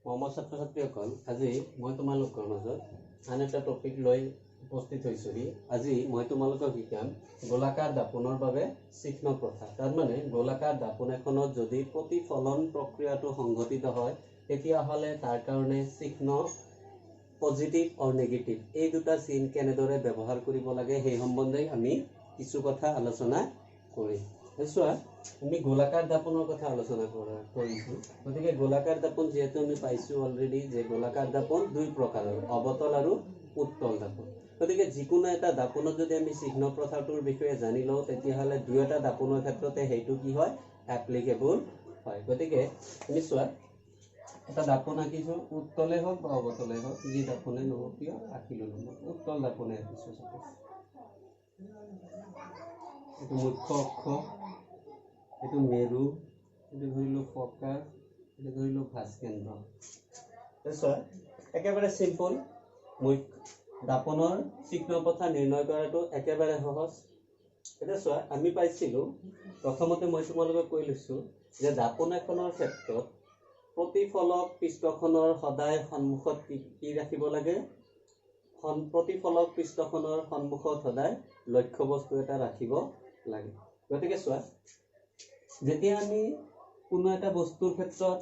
মৰমৰ ছাত্ৰ ছাত্ৰীসকল, আজি মই তোমালোকৰ মাজত আন এটা টপিক লৈ উপস্থিত হৈছোহি। আজি মই তোমালোকক শিকাম গোলাকাৰ দাপোনৰ বাবে চিহ্ন প্ৰথা। তাৰমানে গোলাকাৰ দাপোন এখনত যদি প্ৰতিফলন প্ৰক্ৰিয়াটো সংঘটিত হয় তেতিয়াহ'লে তাৰ কাৰণে চিহ্ন পজিটিভ আৰু নেগেটিভ এই দুটা চিহ্ন কেনেদৰে ব্যৱহাৰ কৰিব লাগে সেই সম্বন্ধে আমি কিছু কথা আলোচনা কৰিম। চোৱা, আমি গোলাকাৰ দাপোনৰ কথা আলোচনা কৰিছোঁ। গতিকে গোলাকাৰ দাপোন যিহেতু আমি পাইছোঁ অলৰেডি যে গোলাকাৰ দাপোন দুই প্ৰকাৰৰ, অৱতল আৰু উত্তল দাপোন। গতিকে যিকোনো এটা দাপোনত যদি আমি চিহ্ন প্ৰথাটোৰ বিষয়ে জানি লওঁ তেতিয়াহ'লে দুয়োটা দাপোনৰ ক্ষেত্ৰতে সেইটো কি হয়, এপ্লিকেবল হয়। গতিকে আমি চোৱা, এটা দাপোন আঁকিছোঁ, উত্তলে হওক বা অৱতলে হওক, যি দাপোনে নহওক কিয় আঁকিলোঁ নহয়, উত্তল দাপোনে আঁকিছোঁ। এইটো মুখ্য অক্ষ, এইটো মেৰু, এইটো ধৰিলোঁ ফকাস, এইটো ধৰিলোঁ ভাস্কেন্দ্ৰ। চোৱা, একেবাৰে চিম্পল। দাপোনৰ চিহ্ন প্ৰথা নিৰ্ণয় কৰাটো একেবাৰে সহজ। এতিয়া চোৱা, আমি পাইছিলোঁ প্ৰথমতে মই তোমালোকক কৈ লৈছোঁ যে দাপোন এখনৰ ক্ষেত্ৰত প্ৰতিফলক পৃষ্ঠখনৰ সদায় সন্মুখত কি ৰাখিব লাগে, প্ৰতিফলক পৃষ্ঠখনৰ সন্মুখত সদায় লক্ষ্য বস্তু এটা ৰাখিব লাগে। গতিকে চোৱা, যেতিয়া আমি কোনো এটা বস্তুৰ ক্ষেত্ৰত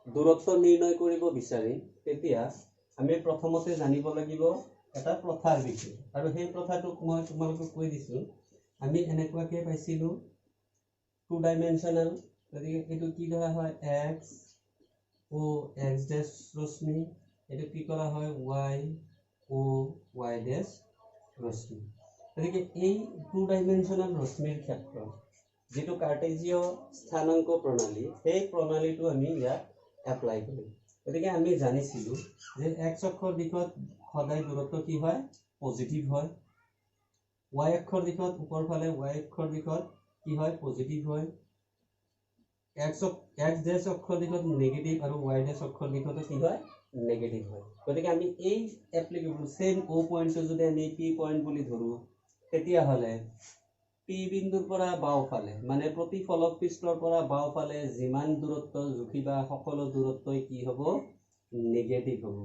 দূৰত্ব নিৰ্ণয় কৰিব বিচাৰিম তেতিয়া আমি প্ৰথমতে জানিব লাগিব এটা প্ৰথাৰ বিষয়ে। আৰু সেই প্ৰথাটোক মই তোমালোকক কৈ দিছোঁ, আমি এনেকুৱাকৈ পাইছিলোঁ 2 ডাইমেনশ্যনেল। গতিকে এইটো কি ধৰা হয়, এক্স ডেছ ৰশ্মি, এইটো কি কৰা হয়, ৱাই ডেছ ৰশ্মি। গতিকে এই 2 ডাইমেনশ্যনেল ৰশ্মিৰ ক্ষেত্ৰত যিটো কাৰ্টেজীয় স্থানাংক প্ৰণালী, সেই প্ৰণালীটো আমি ইয়াত এপ্লাই কৰিম। গতিকে আমি জানিছিলোঁ যে এক্স অক্ষৰ দিশত সদায় দূৰত্ব কি হয়, পজিটিভ হয়। ৱাই অক্ষৰ দিশত ওপৰ ফালে ৱাই অক্ষৰ দিশত কি হয়, পজিটিভ হয়। এক্স ডেছ অক্ষৰ দিশত নেগেটিভ আৰু ৱাই ডেছ অক্ষৰ দিশতো কি হয়, নেগেটিভ হয়। গতিকে আমি এই এপ্লিকেবল চেম অ' পইণ্টটো যদি আমি পি পইণ্ট বুলি ধৰোঁ তেতিয়াহ'লে পি বিন্দুৰ পৰা বাওঁফালে, মানে প্ৰতিফলক পৃষ্ঠৰ পৰা বাওঁফালে যিমান দূৰত্ব জুখিবা সকলো দূৰত্বই কি হ'ব, নেগেটিভ হ'ব।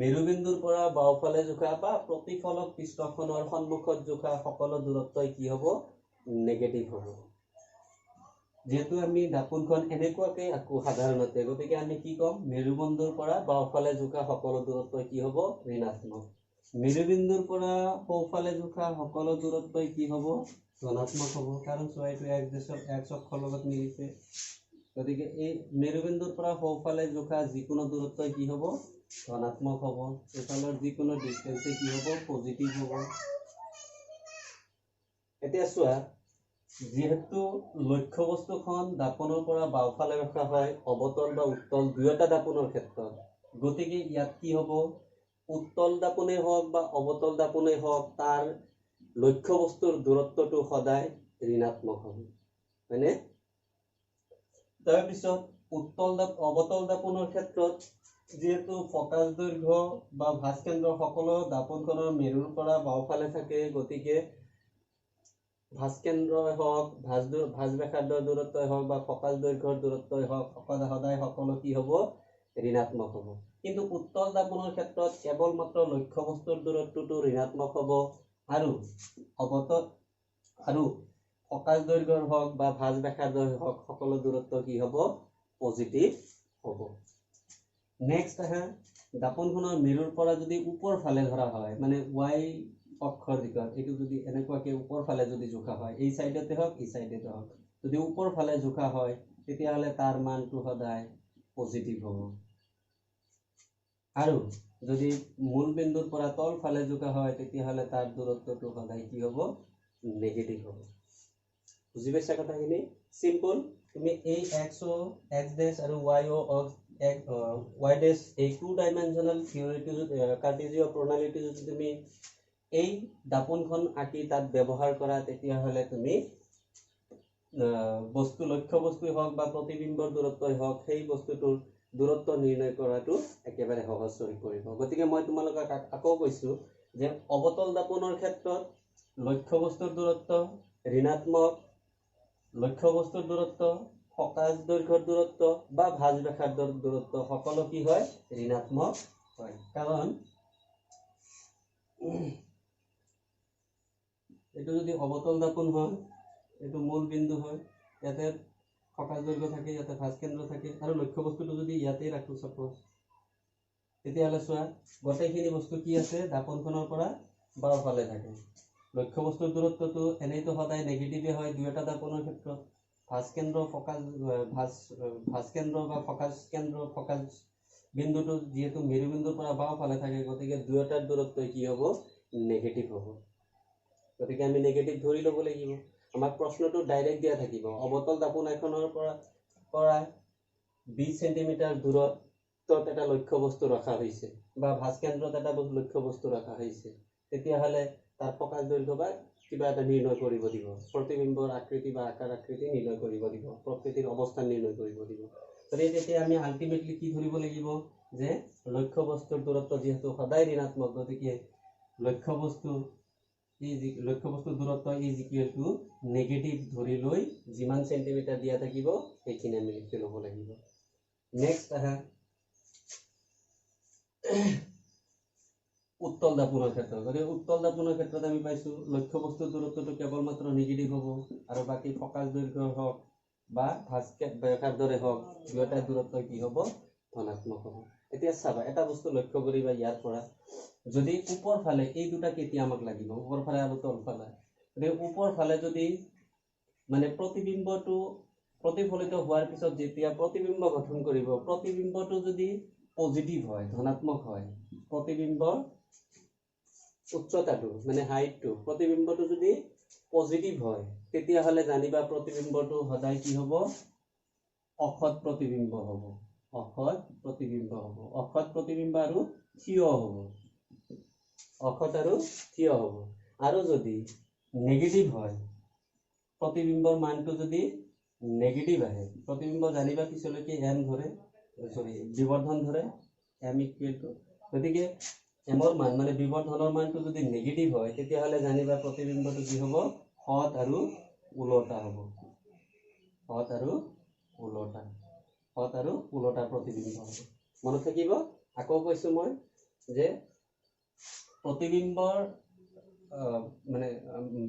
মেৰুবিন্দুৰ পৰা বাওঁফালে জোখা বা প্ৰতিফলক পৃষ্ঠখনৰ সন্মুখত জোখা সকলো দূৰত্বই কি হ'ব, নেগেটিভ হ'ব। যেহেতু আমি দাপোনখন এনেকুৱাকৈ আঁকো সাধাৰণতে, গতিকে আমি কি ক'ম, মেৰুবিন্দুৰ পৰা বাওঁফালে জোখা সকলো দূৰত্বই কি হ'ব, ঋণাত্মক। মেৰুবিন্দুৰ পৰা সোঁফালে জোখা সকলো দূৰত্বই কি হ'ব, ধনাত্মক হ'ব। কাৰণ চোৱা, এইটো এক্স অক্ষৰ লগত মিলিছে। গতিকে এই মেৰুবিন্দুৰ পৰা সোঁফালে জোখা যিকোনো দূৰত্বই কি হ'ব, ধনাত্মক হ'ব। এইফালৰ যিকোনো ডিষ্টেন্সে কি হ'ব, পজিটিভ হ'ব। এতিয়া চোৱা, যিহেতু লক্ষ্য বস্তুখন দাপোনৰ পৰা বাওঁফালে ৰখা হয়, অৱতল বা উত্তল দুয়োটা দাপোনৰ ক্ষেত্ৰত, গতিকে ইয়াত কি হ'ব, উত্তল দাপোনেই হওক বা অৱতল দাপোনেই হওক, তাৰ লক্ষ্য বস্তুৰ দূৰত্বটো সদায় ঋণাত্মক হ'ব, হয়নে? তাৰপিছত অৱতল দাপোনৰ ক্ষেত্ৰত যিহেতু ফকাস দৈৰ্ঘ্য বা ভাস্কেন্দ্ৰ সকলো দাপোনখনৰ মেৰুৰ পৰা বাওঁফালে থাকে, গতিকে ভাস্কেন্দ্ৰই হওক, ভাঁজ ব্যাসাৰ্ধৰ দূৰত্বই হওক বা ফকাস দৈৰ্ঘ্যৰ দূৰত্বই হওক, সদায় সকলো কি হ'ব, ঋণাত্মক হ'ব। কিন্তু উত্তল দাপোনৰ ক্ষেত্ৰত কেৱল মাত্ৰ লক্ষ্য বস্তুৰ দূৰত্বটো ঋণাত্মক হ'ব আৰু ফকাস দৈৰ্ঘ্যৰ হওক বা ভাঁজ ব্যাসাৰ্ধৰ হওক সকলো দূৰত্ব কি হ'ব, পজিটিভ হ'ব। নেক্সট আহে, দাপোনখনৰ মেৰুৰ পৰা যদি ওপৰ ফালে ধৰা হয়, মানে ৱাই অক্ষৰ দিশত, এইটো যদি এনেকুৱাকৈ ওপৰ ফালে যদি জোখা হয়, এই চাইডতে হওক এই চাইডতে হওক, যদি ওপৰ ফালে জোখা হয় তেতিয়াহ'লে তাৰ মানটো সদায় পজিটিভ হ'ব। আৰু যদি মূল বিন্দুৰ পৰা তল ফালে জোখা হয় তেতিয়াহ'লে তাৰ দূৰত্বটো সদায় কি হ'ব, নেগেটিভ হ'ব। বুজি পাইছা কথাখিনি? চিম্পল। তুমি এই এক্স ডেছ আৰু ৱাই ডেছ এই 2 ডাইমেনশ্যনেল থিয়ৰিটো কাৰ্টেজীয় প্ৰণালীটো যদি তুমি এই দাপোনখন আঁকি তাত ব্যৱহাৰ কৰা তেতিয়াহ'লে তুমি লক্ষ্য বস্তুৱেই হওক বা প্ৰতিবিম্বৰ দূৰত্বই হওক, সেই বস্তুটোৰ দূৰত্ব নিৰ্ণয় কৰাটো একেবাৰে সহজ হৈ পৰিব। গতিকে মই তোমালোকক আকৌ কৈছোঁ যে অৱতল দাপোনৰ ক্ষেত্ৰত লক্ষ্য বস্তুৰ দূৰত্ব ঋণাত্মক, লক্ষ্য বস্তুৰ দূৰত্ব, ফকাছ দৈৰ্ঘ্যৰ দূৰত্ব বা ভাঁজ ৰেখাৰ দূৰত্ব সকলো কি হয় ঋণাত্মক হয়। কাৰণ এইটো যদি অৱতল দাপোন হয়, এইটো মূল বিন্দু হয়, ইয়াতে ফকাছ দৈৰ্ঘ্য থাকে, ইয়াতে ভাঁজ কেন্দ্ৰ থাকে, আৰু লক্ষ্য বস্তুটো যদি ইয়াতে ৰাখো সাপোজ, তেতিয়াহ'লে চোৱা গোটেইখিনি বস্তু কি আছে দাপোনখনৰ পৰা বাওঁফালে থাকে। লক্ষ্য বস্তুৰ দূৰত্বটো এনেইতো সদায় নেগেটিভে হয় দুয়োটা দাপোনৰ ক্ষেত্ৰত। ভাঁজ কেন্দ্ৰ ভাঁজ কেন্দ্ৰ বা ফকাছ বিন্দুটো যিহেতু মেৰুবিন্দুৰ পৰা বাওঁফালে থাকে, গতিকে দুয়োটাৰ দূৰত্ব কি হ'ব নেগেটিভ হ'ব। গতিকে আমি নেগেটিভ ধৰি ল'ব লাগিব। আমাক প্ৰশ্নটো ডাইৰেক্ট দিয়া থাকিব, অৱতল দাপোন এখনৰ পৰা 20 সেন্টিমিটাৰ দূৰত্বত এটা লক্ষ্য বস্তু ৰখা হৈছে বা ভাঁজ কেন্দ্ৰত এটা লক্ষ্য বস্তু ৰখা হৈছে, তেতিয়াহ'লে তাৰ ফকাছ দৈৰ্ঘ্য বা কিবা এটা নিৰ্ণয় কৰিব দিব, প্ৰতিবিম্বৰ আকৃতি বা আকাৰ আকৃতি নিৰ্ণয় কৰিব দিব, প্ৰকৃতিৰ অৱস্থান নিৰ্ণয় কৰিব দিব। গতিকে তেতিয়া আমি আল্টিমেটলি কি ধৰিব লাগিব যে লক্ষ্য বস্তুৰ দূৰত্ব যিহেতু সদায় ঋণাত্মক, গতিকে লক্ষ্য বস্তুৰ দূৰত্ব ইজ ইকুৱেল টু নেগেটিভ ধৰি লৈ যিমান সেন্টিমিটাৰ দিয়া থাকিব সেইখিনি আমি লিখি ল'ব লাগিব। নেক্সট আহা উত্তল দাপোনৰ ক্ষেত্ৰত। গতিকে উত্তল দাপোনৰ ক্ষেত্ৰত আমি পাইছো লক্ষ্য বস্তুৰ দূৰত্বটো কেৱল মাত্ৰ নেগেটিভ হ'ব, আৰু বাকী ফকাছ দৈৰ্ঘ্য হওক বা ভাঁজ ৰেখাৰ দৰে হওক দুয়োটাৰ দূৰত্ব কি হ'ব ধনাত্মক হ'ব। এতিয়া চাবা এটা বস্তু লক্ষ্য কৰিবা, ইয়াৰ পৰা যদি ওপৰ ফালে এই দুটা কেতিয়া আমাক লাগিব, ওপৰ ফালে আৰু তল ফালে। গতিকে ওপৰ ফালে যদি মানে প্ৰতিবিম্বটো প্ৰতিফলিত হোৱাৰ পিছত যেতিয়া প্ৰতিবিম্ব গঠন কৰিব, প্ৰতিবিম্বটো যদি পজিটিভ হয় ধনাত্মক হয়, প্ৰতিবিম্বৰ উচ্চতাটো মানে হাইটটো প্ৰতিবিম্বটো যদি পজিটিভ হয়, তেতিয়াহ'লে জানিবা প্ৰতিবিম্বটো সদায় কি হ'ব অসৎ প্ৰতিবিম্ব হ'ব। অসৎ প্ৰতিবিম্ব হ'ব, অসৎ প্ৰতিবিম্ব আৰু থিয় হ'ব, অসৎ আৰু থিয় হ'ব। আৰু যদি নেগেটিভ হয়, প্ৰতিবিম্বৰ মানটো যদি নেগেটিভ আহে, প্ৰতিবিম্ব জানিবা পিছলৈকে এম ধৰে, বিবৰ্ধন ধৰে, এম ইকুৱেল টু, গতিকে এমৰ মান মানে বিবৰ্ধনৰ মানটো যদি নেগেটিভ হয়, তেতিয়াহ'লে জানিবা প্ৰতিবিম্বটো কি হ'ব সৎ আৰু উলটা হ'ব, সৎ আৰু উলটা প্ৰতিবিম্ব হ'ব। মনত থাকিব, আকৌ কৈছো মই যে প্ৰতিবিম্বৰ মানে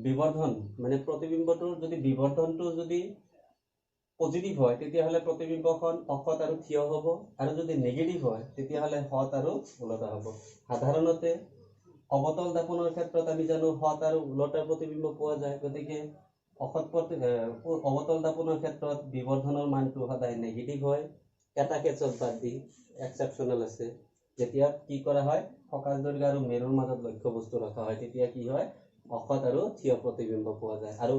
বিবৰ্ধন মানে প্ৰতিবিম্বটোৰ যদি বিবৰ্ধনটো যদি পজিটিভ হয়, তেতিয়াহ'লে প্ৰতিবিম্বখন অসৎ আৰু থিয় হ'ব, আৰু যদি নেগেটিভ হয় তেতিয়াহ'লে সৎ আৰু উলটা হ'ব। সাধাৰণতে অৱতল দাপোনৰ ক্ষেত্ৰত আমি জানো সৎ আৰু উলটা প্ৰতিবিম্ব পোৱা যায়, গতিকে অৱতল দাপোনৰ ক্ষেত্ৰত বিবৰ্ধনৰ মানটো সদায় নেগেটিভ হয়। এটা কেছত বাদ দি এক্সেপশ্যনেল আছে, যেতিয়া কি কৰা হয় ফকাছ দৈৰ্ঘ্য আৰু মেৰুৰ মাজত লক্ষ্য বস্তু ৰখা হয়, তেতিয়া কি হয় অসৎ আৰু থিয় প্ৰতিবিম্ব পোৱা যায়। আৰু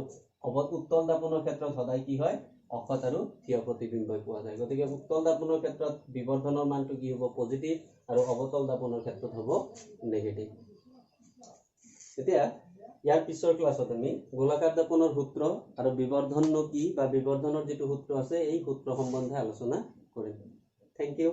উত্তল দাপোনৰ ক্ষেত্ৰত সদায় কি হয় অসৎ আৰু থিয় প্ৰতিবিম্ব পোৱা যায়। গতিকে উত্তল দাপোনৰ ক্ষেত্ৰত বিবৰ্ধনৰ মানটো কি হ'ব পজিটিভ, আৰু অৱতল দাপোনৰ ক্ষেত্ৰত হ'ব নেগেটিভ। এতিয়া ইয়াৰ পিছৰ ক্লাছত আমি গোলাকাৰ দাপোনৰ সূত্ৰ আৰু বিবৰ্ধননো কি বা বিবৰ্ধনৰ যিটো সূত্ৰ আছে এই সূত্ৰ সম্বন্ধে আলোচনা কৰিম। Thank U.